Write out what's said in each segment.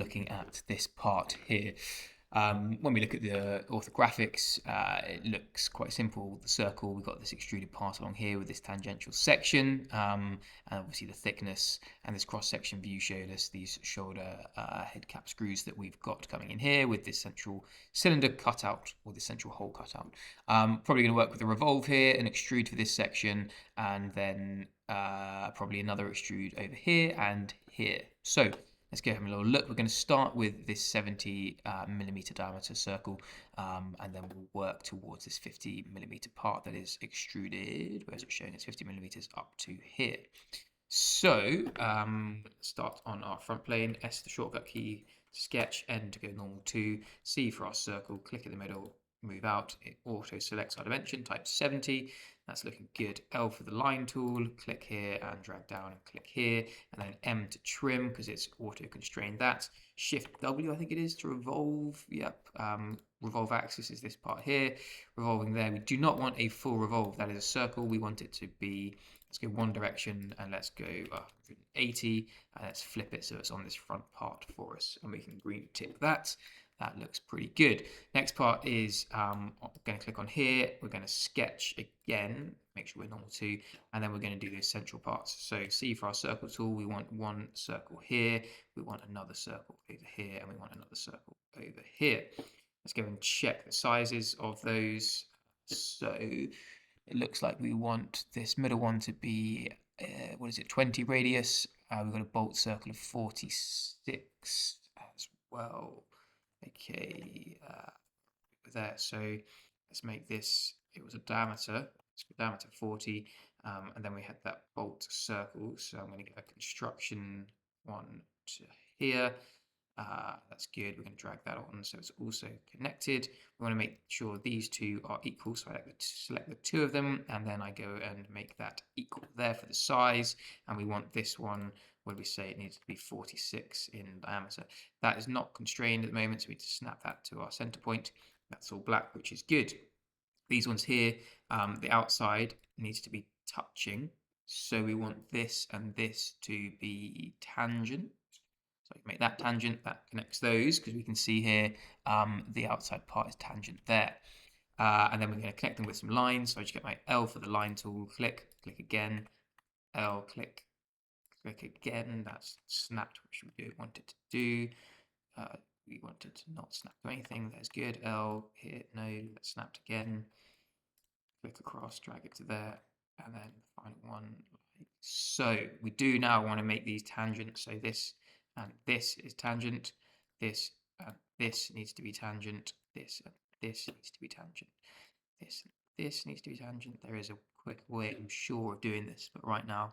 looking at this part here. When we look at the orthographics, it looks quite simple. The circle, we've got this extruded part along here with this tangential section, and obviously the thickness, and this cross-section view showed us these shoulder head cap screws that we've got coming in here with this central cylinder cut out, or this central hole cut out. Probably going to work with a revolve here and extrude for this section, and then probably another extrude over here and here. So let's go have a little look. We're going to start with this 70 millimeter diameter circle, and then we'll work towards this 50 millimeter part that is extruded. Where's it showing? It's 50 millimeters up to here. So start on our front plane. S the shortcut key, sketch, N to go normal 2, C for our circle, click in the middle, move out. It auto selects our dimension, type 70. That's looking good. L for the line tool, click here and drag down and click here, and then M to trim because it's auto constrained that. Shift W, I think it is, to revolve. Yep. Revolve axis is this part here. Revolving there. We do not want a full revolve. That is a circle. We want it to be, let's go one direction and let's go 180, and let's flip it so it's on this front part for us, and we can green tick that. That looks pretty good. Next part is I'm going to click on here. We're going to sketch again, make sure we're normal 2, and then we're going to do those central parts. So C for our circle tool, we want one circle here, we want another circle over here, and we want another circle over here. Let's go and check the sizes of those. So it looks like we want this middle one to be, 20 radius. We've got a bolt circle of 46 as well. Okay, there. So let's make this, it was a diameter, let's go diameter 40, and then we had that bolt circle. So I'm going to get a construction one to here. That's good. We're going to drag that on so it's also connected. We want to make sure these two are equal. So I like to select the two of them, and then I go and make that equal there for the size. And we want this one, what do we say? It needs to be 46 in diameter. That is not constrained at the moment, so we need to snap that to our center point. That's all black, which is good. These ones here, the outside needs to be touching. So we want this and this to be tangent. So I can make that tangent, that connects those, because we can see here the outside part is tangent there. And then we're going to connect them with some lines. So I just get my L for the line tool, click again, L, click again. That's snapped, which we want it to do. We want it to not snap to anything. That's good. L, here, no, that's snapped again. Click across, drag it to there, and then the final one like so. We do now want to make these tangents. So this and this is tangent, this and this needs to be tangent, this and this needs to be tangent, this and this needs to be tangent. There is a quick way, I'm sure, of doing this, but right now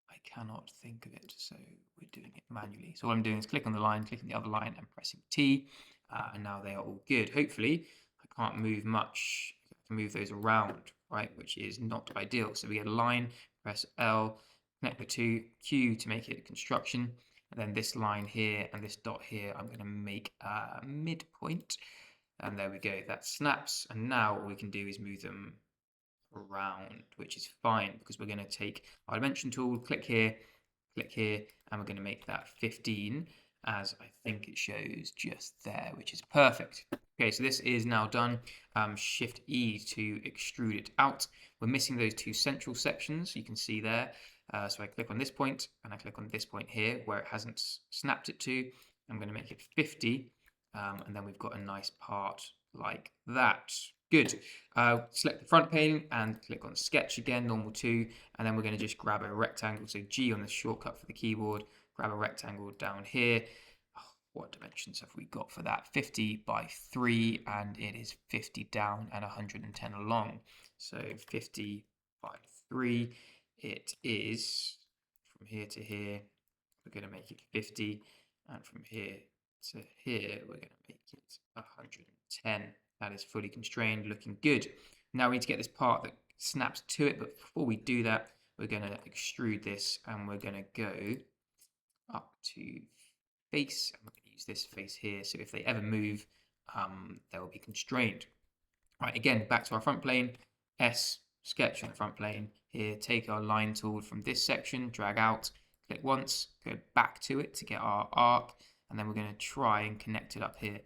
I cannot think of it, so we're doing it manually. So what I'm doing is click on the line, clicking the other line and pressing T, and now they are all good. Hopefully I can't move much, I can move those around, right, which is not ideal. So we get a line, press L, connect the two, Q to make it a construction. And then this line here and this dot here, I'm going to make a midpoint. And there we go, that snaps. And now all we can do is move them around, which is fine because we're going to take our dimension tool, click here, and we're going to make that 15 as I think it shows just there, which is perfect. Okay, so this is now done. Shift E to extrude it out. We're missing those two central sections, you can see there. So I click on this point and I click on this point here where it hasn't snapped it to. I'm going to make it 50, and then we've got a nice part like that. Good. Select the front pane and click on sketch again, normal 2, and then we're going to just grab a rectangle. So G on the shortcut for the keyboard, grab a rectangle down here. Oh, what dimensions have we got for that? 50 by 3, and it is 50 down and 110 along. So 50 by 3. It is from here to here, we're going to make it 50, and from here to here, we're going to make it 110. That is fully constrained, looking good. Now we need to get this part that snaps to it, but before we do that, we're going to extrude this, and we're going to go up to face, and we're going to use this face here, so if they ever move, they will be constrained. Right, again, back to our front plane, S, sketch on the front plane. Here, take our line tool from this section, drag out, click once, go back to it to get our arc, and then we're going to try and connect it up here.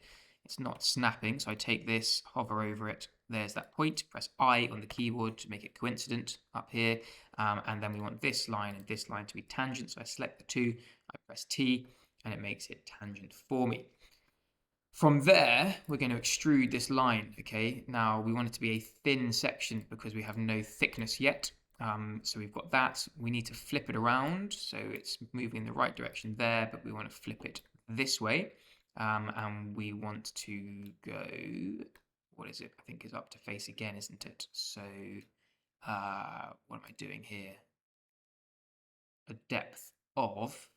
It's not snapping, so I take this, hover over it, there's that point, press I on the keyboard to make it coincident up here, and then we want this line and this line to be tangent, so I select the two, I press T, and it makes it tangent for me. From there, we're going to extrude this line, okay? Now, we want it to be a thin section because we have no thickness yet. So we've got that. We need to flip it around, so it's moving in the right direction there, but we want to flip it this way. And we want to go, what is it? I think is up to face again, isn't it? So what am I doing here? A depth of,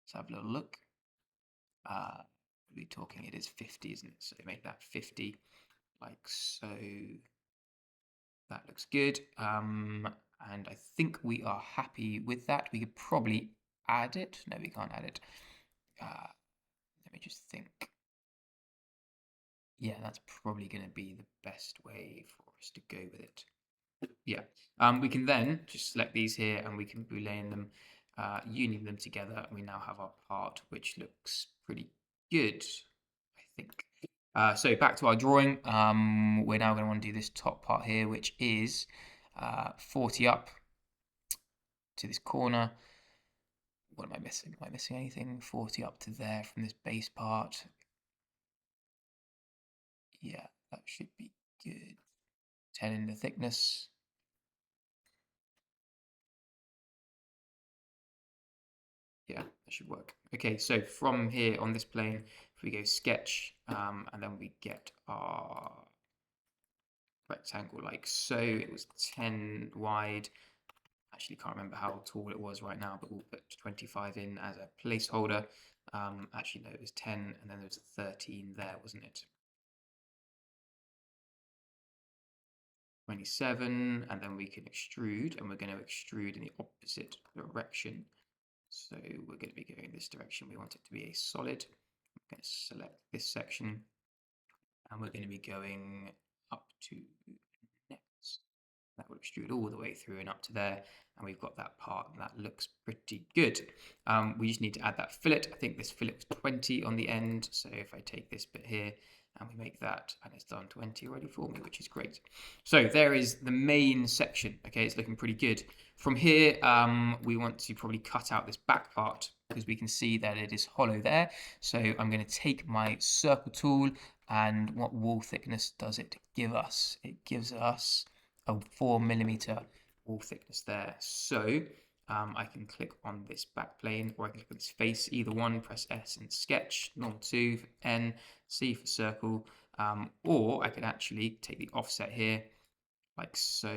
let's have a little look. We're talking, it is 50, isn't it? So make that 50, like so. That looks good. And I think we are happy with that. We could probably add it. No, we can't add it. Let me just think. Yeah, that's probably going to be the best way for us to go with it. Yeah. We can then just select these here and we can boolean them, union them together. And we now have our part, which looks pretty good, I think. So back to our drawing. We're now going to want to do this top part here, which is 40 up to this corner. What am I missing? Am I missing anything? 40 up to there from this base part. Yeah, that should be good. 10 in the thickness. Yeah, that should work. Okay, so from here on this plane, if we go sketch, and then we get our rectangle like so, it was 10 wide. Actually, can't remember how tall it was right now, but we'll put 25 in as a placeholder. Actually, no, it was 10, and then there was a 13 there, wasn't it? 27, and then we can extrude, and we're going to extrude in the opposite direction. So we're going to be going this direction. We want it to be a solid. I'm going to select this section, and we're going to be going up to next. That will extrude all the way through and up to there, and we've got that part, and that looks pretty good. We just need to add that fillet. I think this fillet was 20 on the end, so if I take this bit here and we make that, and it's done 20 already for me, which is great. So there is the main section. Okay, it's looking pretty good. From here, we want to probably cut out this back part because we can see that it is hollow there. So I'm going to take my circle tool, and what wall thickness does it give us? It gives us a 4mm wall thickness there. So I can click on this back plane, or I can click on this face, either one, press S and sketch, normal 2 for N, C for circle, or I can actually take the offset here, like so.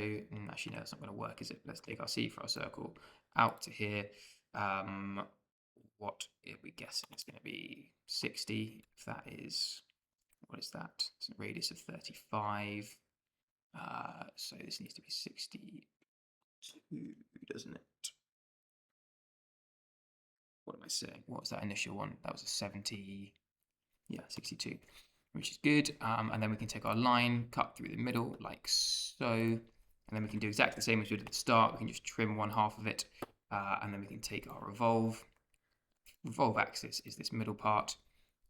Actually, no, that's not going to work, is it? Let's take our C for our circle out to here. What are we guessing? It's going to be 60. If that is, what is that? It's a radius of 35. So this needs to be 62, doesn't it? What am I saying? What was that initial one? That was a 70. Yeah, 62, which is good. And then we can take our line, cut through the middle like so. And then we can do exactly the same as we did at the start. We can just trim one half of it. And then we can take our revolve. Revolve axis is this middle part.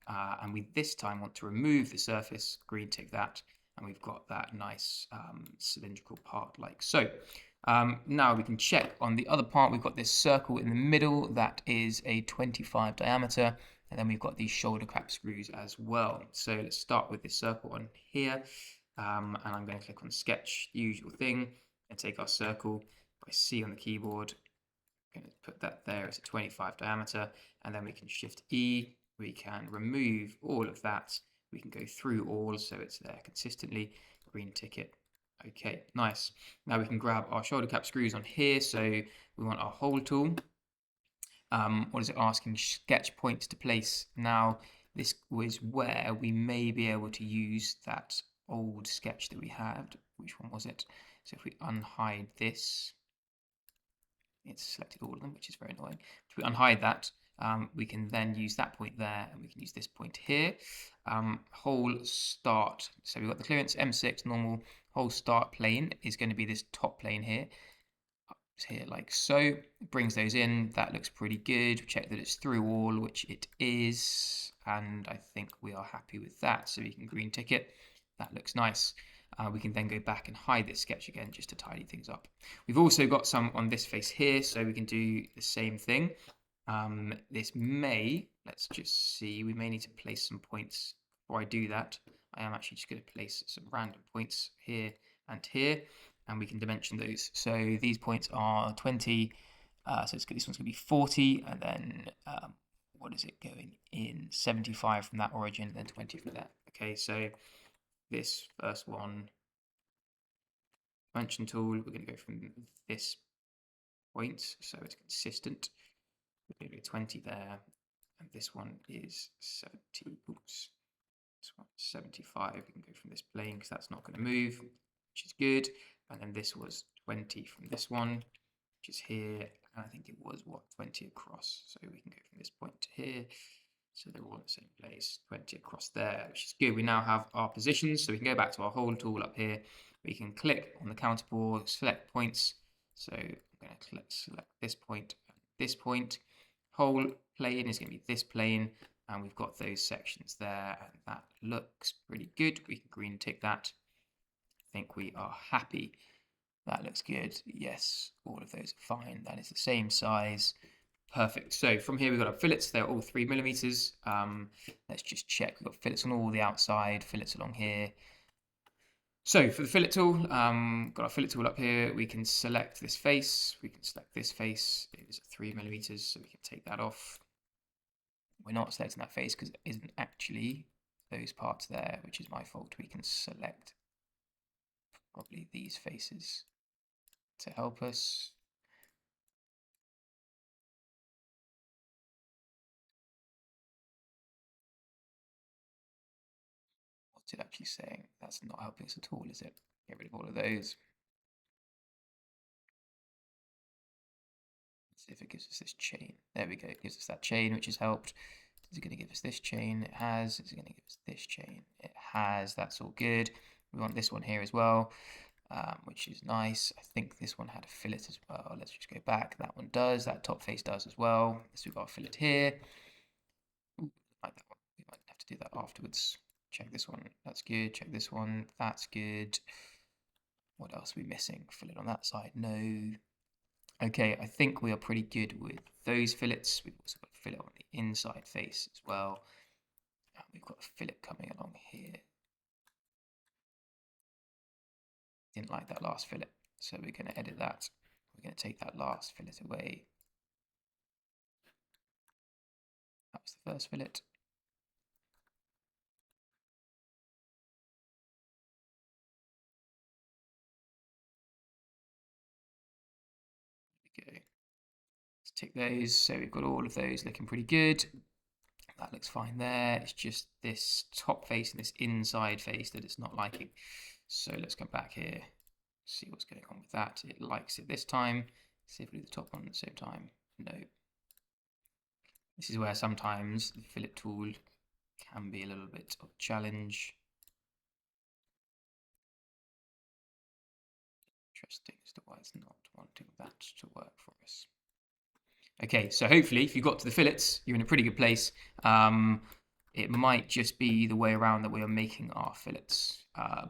And we this time want to remove the surface, green tick that, and we've got that nice cylindrical part like so. Now we can check on the other part. We've got this circle in the middle that is a 25 diameter, and then we've got these shoulder cap screws as well. So let's start with this circle on here, and I'm going to click on sketch, the usual thing, and take our circle. I see on the keyboard, I'm going to put that there. It's a 25 diameter, and then we can shift E. We can remove all of that. We can go through all so it's there consistently. Green ticket. Okay, nice. Now we can grab our shoulder cap screws on here. So we want our hole tool. What is it asking? Sketch points to place. Now this was where we may be able to use that old sketch that we had. Which one was it? So if we unhide this, it's selected all of them, which is very annoying. If we unhide that, we can then use that point there, and we can use this point here. Hole start. So we've got the clearance M6 normal. Hole start plane is going to be this top plane here. here like so. It brings those in. That looks pretty good. Check that it's through all, which it is, and I think we are happy with that, so we can green tick it. That looks nice. We can then go back and hide this sketch again just to tidy things up. We've also got some on this face here, so we can do the same thing. This may, let's just see, we may need to place some points before I do that. I am actually just going to place some random points here and here, and we can dimension those. So these points are 20, so this one's going to be 40, and then what is it going in? 75 from that origin, and then 20 from that. Okay, so this first one, dimension tool, we're going to go from this point, so it's consistent. We're going to do 20 there, and this one is 70. Oops, this one is 75. We can go from this plane because that's not going to move, which is good. And then this was 20 from this one, which is here, and I think it was 20 across. So we can go from this point to here. So they're all in the same place, 20 across there, which is good. We now have our positions, so we can go back to our hold tool up here. We can click on the counterboard, select points. So I'm going to select this point and this point. Whole plane is going to be this plane, and we've got those sections there, and that looks pretty good. We can green tick that. I think we are happy. That looks good. Yes, all of those are fine. That is the same size. Perfect. So from here we've got our fillets. They're all 3mm. Let's just check. We've got fillets on all the outside, fillets along here. So for the fillet tool, got our fillet tool up here. We can select this face. We can select this face. It is 3mm, so we can take that off. We're not selecting that face because it isn't actually those parts there, which is my fault. We can select probably these faces to help us. What's it actually saying? That's not helping us at all, is it? Get rid of all of those. Let's see if it gives us this chain. There we go. It gives us that chain, which has helped. Is it going to give us this chain? It has. Is it going to give us this chain? It has. That's all good. We want this one here as well, which is nice. I think this one had a fillet as well. Let's just go back. That one does. That top face does as well. So we've got a fillet here. Ooh, like that one. We might have to do that afterwards. Check this one. That's good. Check this one. That's good. What else are we missing? Fillet on that side? No. Okay, I think we are pretty good with those fillets. We've also got a fillet on the inside face as well. And we've got a fillet coming along here. Didn't like that last fillet, so we're going to edit that. We're going to take that last fillet away. That was the first fillet. There we go. Let's tick those. So we've got all of those looking pretty good. That looks fine there. It's just this top face and this inside face that it's not liking. So let's come back here, see what's going on with that. It likes it this time. See if we do the top one at the same time. No. This is where sometimes the fillet tool can be a little bit of a challenge. Interesting as to why it's not wanting that to work for us. Okay, so hopefully if you got to the fillets, you're in a pretty good place. It might just be the way around that we are making our fillets.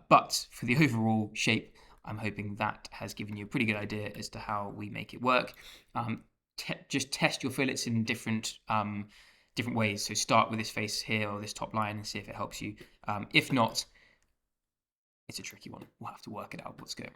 But for the overall shape, I'm hoping that has given you a pretty good idea as to how we make it work. Just test your fillets in different ways. So start with this face here or this top line and see if it helps you. If not, it's a tricky one. We'll have to work it out what's going on.